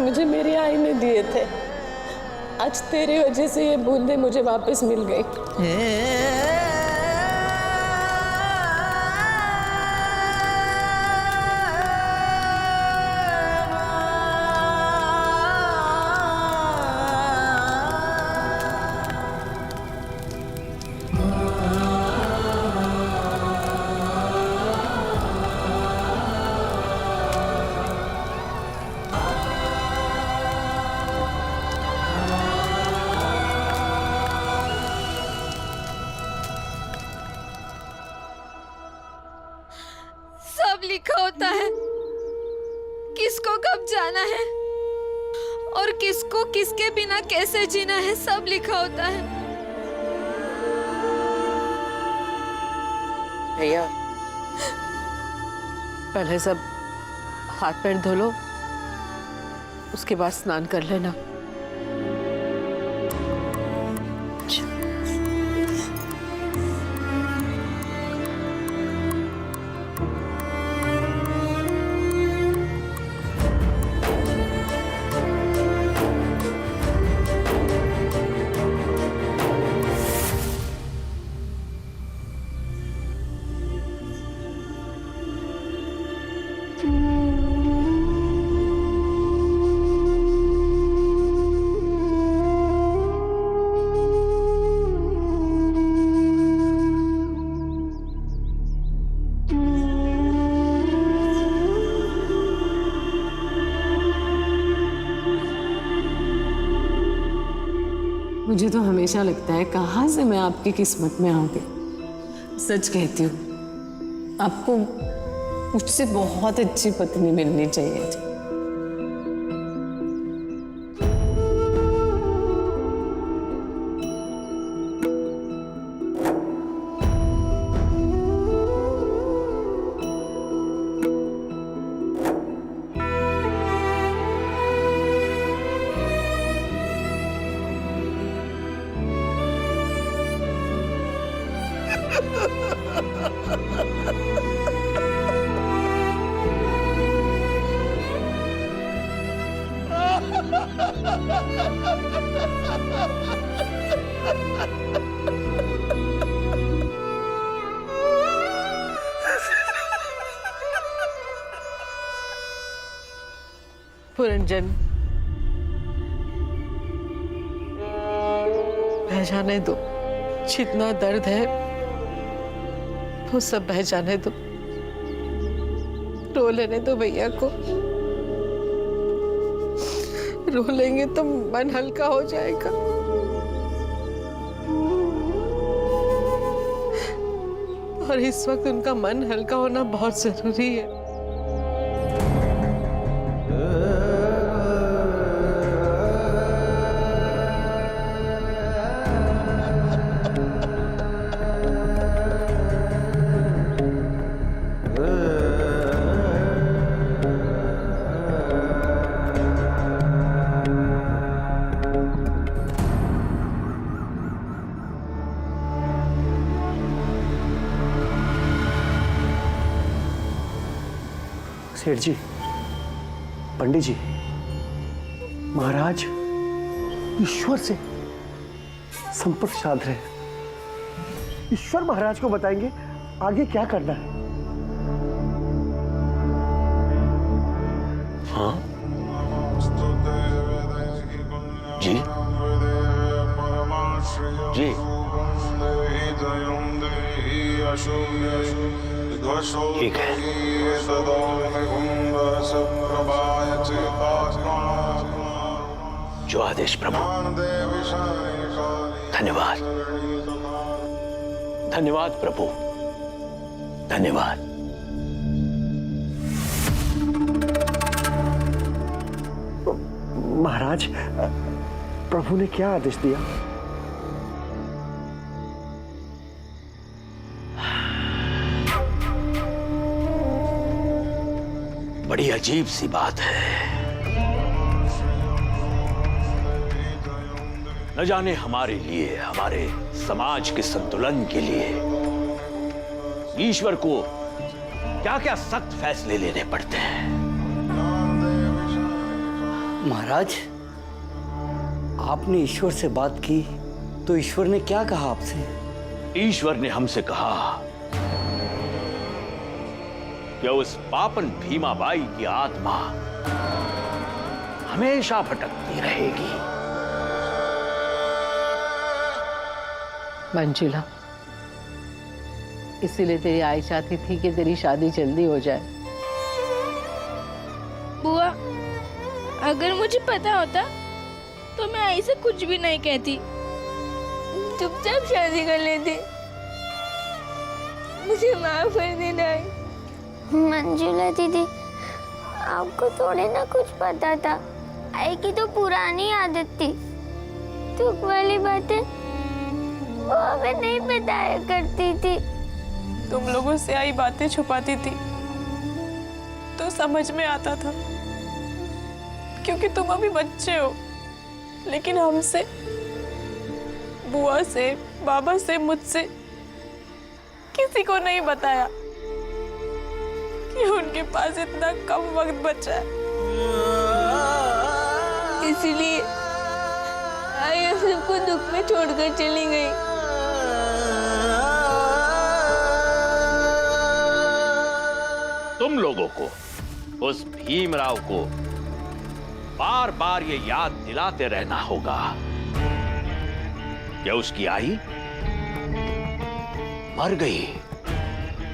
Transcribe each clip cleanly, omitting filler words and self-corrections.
मुझे मेरी आई ने दिए थे। आज तेरी वजह से ये बूंदे मुझे वापस मिल गई। लिखा होता है किसको कब जाना है और किसको किसके बिना कैसे जीना है, सब लिखा होता है। भैया पहले सब हाथ पैर धो लो, उसके बाद स्नान कर लेना। मुझे तो हमेशा लगता है कहाँ से मैं आपकी किस्मत में आ गई। सच कहती हूँ, आपको मुझसे बहुत अच्छी पत्नी मिलनी चाहिए थी। पुरंजन, बह जाने दो, जितना दर्द है वो सब बह जाने दो। रो लेने दो भैया को, रो लेंगे तो मन हल्का हो जाएगा। और इस वक्त उनका मन हल्का होना बहुत जरूरी है। सेठ जी, पंडित जी, महाराज ईश्वर से संपर्क साध रहे हैं। ईश्वर महाराज को बताएंगे आगे क्या करना है। हाँ जी जी, ठीक है। जो आदेश प्रभु। धन्यवाद, धन्यवाद प्रभु, धन्यवाद। महाराज, प्रभु ने क्या आदेश दिया? बड़ी अजीब सी बात है। न जाने हमारे लिए, हमारे समाज के संतुलन के लिए ईश्वर को क्या क्या सख्त फैसले लेने पड़ते हैं। महाराज, आपने ईश्वर से बात की तो ईश्वर ने क्या कहा आपसे? ईश्वर ने हमसे कहा कि उस पापन भीमाबाई की आत्मा हमेशा भटकती रहेगी। मंजुला, इसीलिए तेरी आई चाहती थी कि तेरी शादी जल्दी हो जाए। बुआ, अगर मुझे पता होता तो मैं ऐसे कुछ भी नहीं कहती, चुपचाप शादी कर लेती। मुझे माफ कर देना। मंजुला दीदी, आपको थोड़े ना कुछ पता था। आई की तो पुरानी आदत थी, दुख वाली बातें वो हमें नहीं बताया करती थी। तुम लोगों से आई बातें छुपाती थी तो समझ में आता था, क्योंकि तुम अभी बच्चे हो। लेकिन हमसे, बुआ से, बाबा से, मुझसे किसी को नहीं बताया कि उनके पास इतना कम वक्त बचा है। इसीलिए आई हम सबको दुख में छोड़कर चली गई। तुम लोगों को, उस भीमराव को बार बार ये याद दिलाते रहना होगा कि उसकी आई मर गई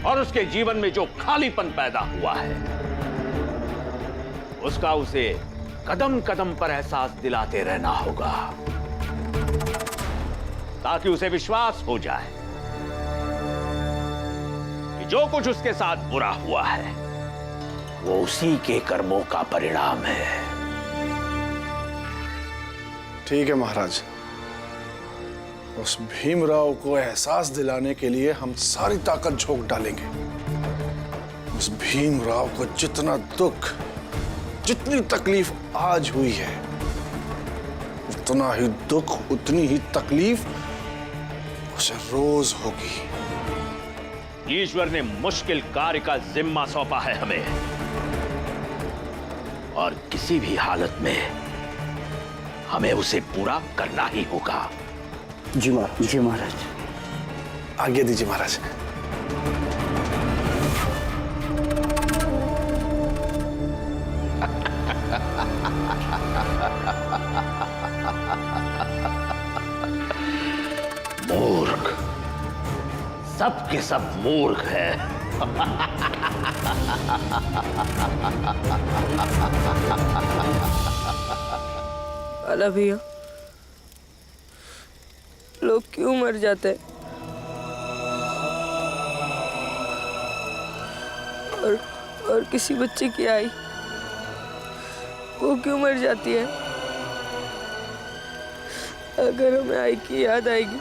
और उसके जीवन में जो खालीपन पैदा हुआ है उसका उसे कदम कदम पर एहसास दिलाते रहना होगा, ताकि उसे विश्वास हो जाए कि जो कुछ उसके साथ बुरा हुआ है वो उसी के कर्मों का परिणाम है। ठीक है महाराज, उस भीमराव को एहसास दिलाने के लिए हम सारी ताकत झोंक डालेंगे। उस भीमराव को जितना दुख, जितनी तकलीफ आज हुई है, उतना ही दुख, उतनी ही तकलीफ उसे रोज होगी। ईश्वर ने मुश्किल कार्य का जिम्मा सौंपा है हमें, और किसी भी हालत में हमें उसे पूरा करना ही होगा। जी महाराज। जी महाराज। आज्ञा दीजिए महाराज। मूर्ख, सब के सब मूर्ख है। अला भैया, लोग क्यों मर जाते हैं और किसी बच्चे की आई वो क्यों मर जाती है? अगर हमें आई की याद आएगी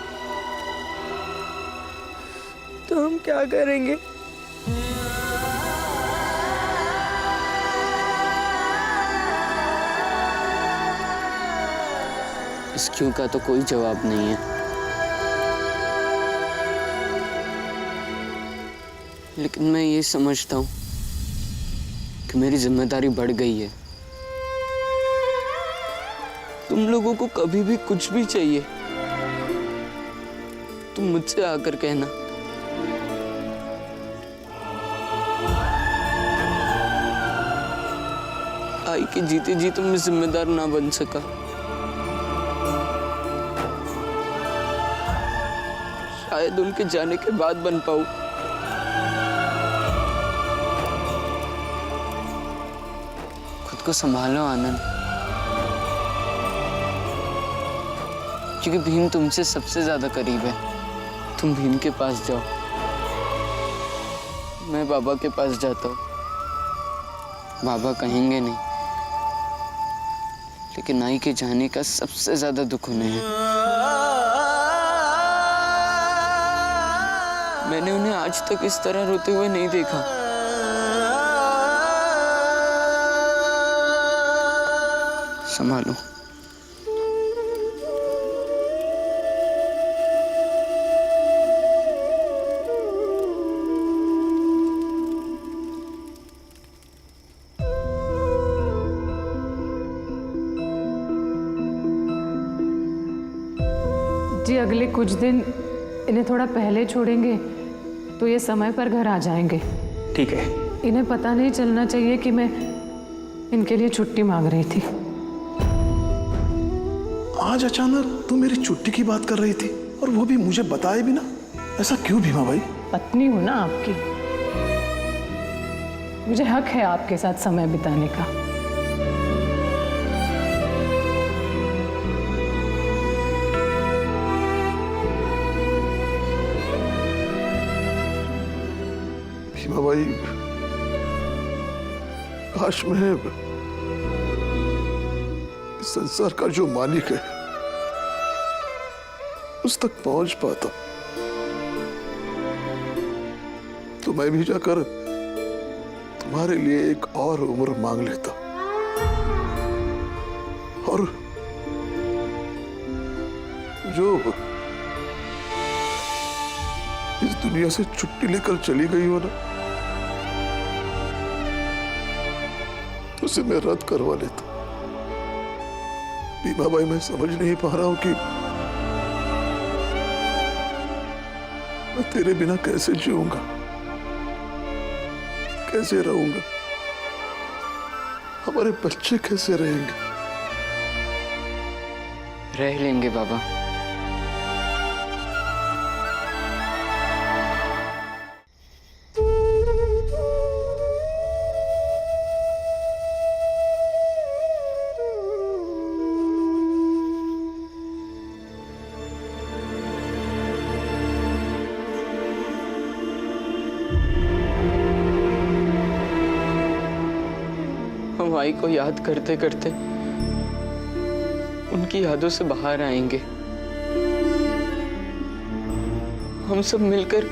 तो हम क्या करेंगे? इस क्यों का तो कोई जवाब नहीं है, लेकिन मैं ये समझता हूं कि मेरी जिम्मेदारी बढ़ गई है। तुम लोगों को कभी भी कुछ भी चाहिए तुम मुझसे आकर कहना। आई के जीते जी तुम जिम्मेदार ना बन सका, शायद उनके जाने के बाद बन पाऊं। खुद को संभालो आनंद, क्योंकि भीम तुमसे सबसे ज्यादा करीब है। तुम भीम के पास जाओ, मैं बाबा के पास जाता हूँ। बाबा कहेंगे नहीं, लेकिन आई के जाने का सबसे ज्यादा दुख उन्हें है। मैंने उन्हें आज तक इस तरह रोते हुए नहीं देखा। संभालो। जी अगले कुछ दिन इन्हें थोड़ा पहले छोड़ेंगे तो ये समय पर घर आ जाएंगे। ठीक है। इन्हें पता नहीं चलना चाहिए कि मैं इनके लिए छुट्टी मांग रही थी। आज अचानक तू मेरी छुट्टी की बात कर रही थी और वो भी मुझे बताए भी ना, ऐसा क्यों भीमा भाई? पत्नी हूं ना आपकी, मुझे हक है आपके साथ समय बिताने का। भीमा भाई, काश मैं इस संसार का जो मालिक है उस तक पहुंच पाता तो मैं भी जाकर तुम्हारे लिए एक और उम्र मांग लेता और जो इस दुनिया से छुट्टी लेकर चली गई हो ना, उसे मैं रद्द करवा लेता। भीमा भाई, मैं समझ नहीं पा रहा हूं कि मैं तेरे बिना कैसे जीऊंगा, कैसे रहूंगा, हमारे बच्चे कैसे रहेंगे? रह लेंगे बाबा। हम आई को याद करते करते उनकी यादों से बाहर आएंगे। हम सब मिलकर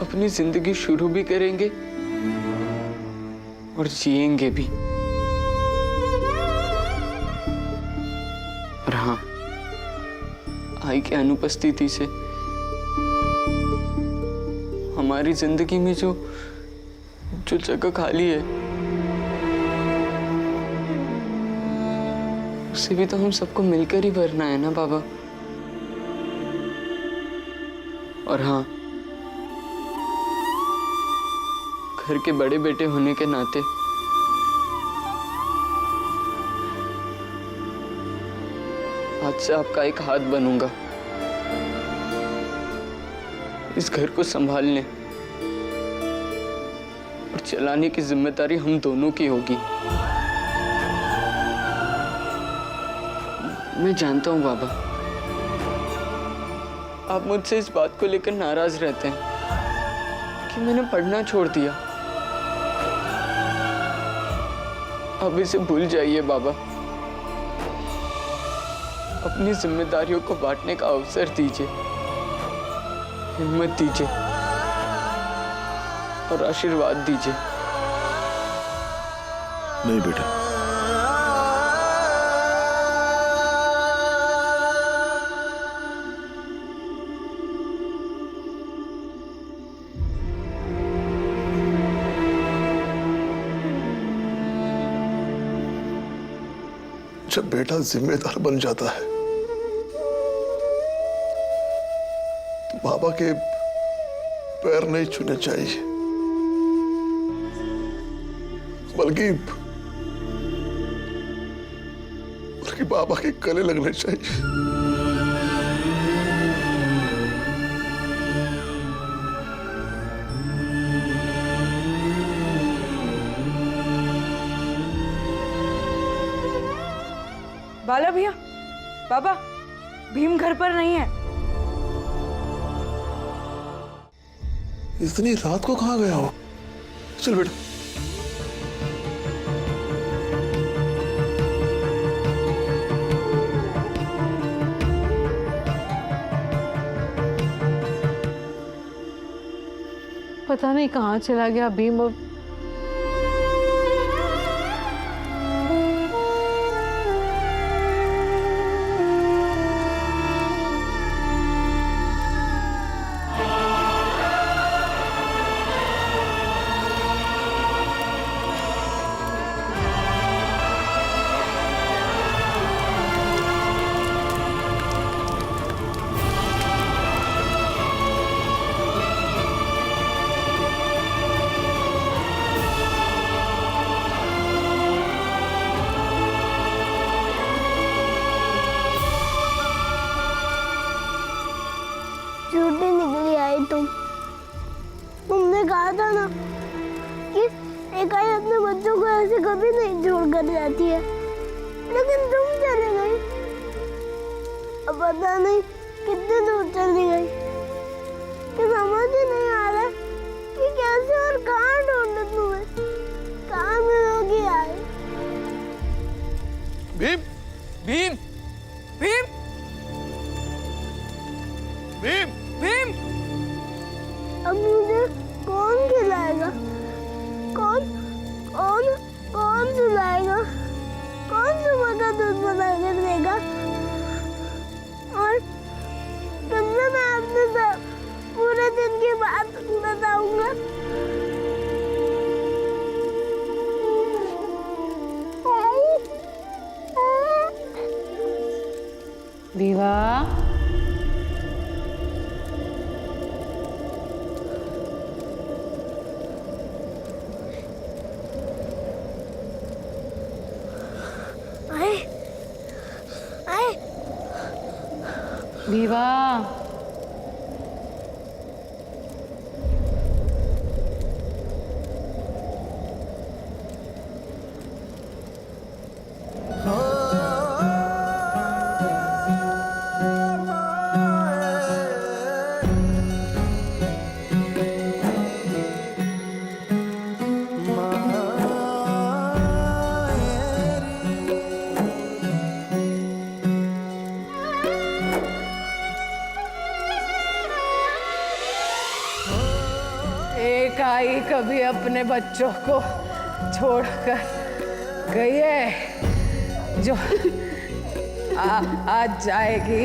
अपनी जिंदगी शुरू भी करेंगे और जिएंगे भी। और हाँ, आई की अनुपस्थिति से हमारी जिंदगी में जो जगह खाली है उसे भी तो हम सबको मिलकर ही भरना है ना बाबा। और हाँ, घर के बड़े बेटे होने के नाते आज से आपका एक हाथ बनूंगा इस घर को संभालने और चलाने की जिम्मेदारी हम दोनों की होगी। मैं जानता हूं बाबा, आप मुझसे इस बात को लेकर नाराज रहते हैं कि मैंने पढ़ना छोड़ दिया। अब इसे भूल जाइए बाबा। अपनी जिम्मेदारियों को बांटने का अवसर दीजिए, हिम्मत दीजिए और आशीर्वाद दीजिए। नहीं बेटा, जब बेटा जिम्मेदार बन जाता है तो बाबा के पैर नहीं छूने चाहिए, बल्कि बाबा के गले लगने चाहिए। बाला भैया, बाबा, भीम घर पर नहीं है। इतनी रात को कहाँ गया हो? चल बेटा। पता नहीं कहाँ चला गया भीम। अब एक आई अपने बच्चों को ऐसे कभी नहीं छोड़कर जाती है, लेकिन तुम चले गई। अब पता नहीं कितने दूर चली गई कि समझ ही नहीं आ रहा कि कैसे और कहाँ ढूंढे तुम्हें, कहाँ मिलोगी आई। भीम भीम भीम भीम भीम अब मुझे कौन खिलाएगा, कौन कौन कौन सुलाएगा, कौन सुबह का दूध बना कर देगा, और तुमसे मैं अपने पूरे दिन की बात बताऊंगा। विवाह, आए आए विवाह, एक आई कभी अपने बच्चों को छोड़कर गई है जो आज जाएगी।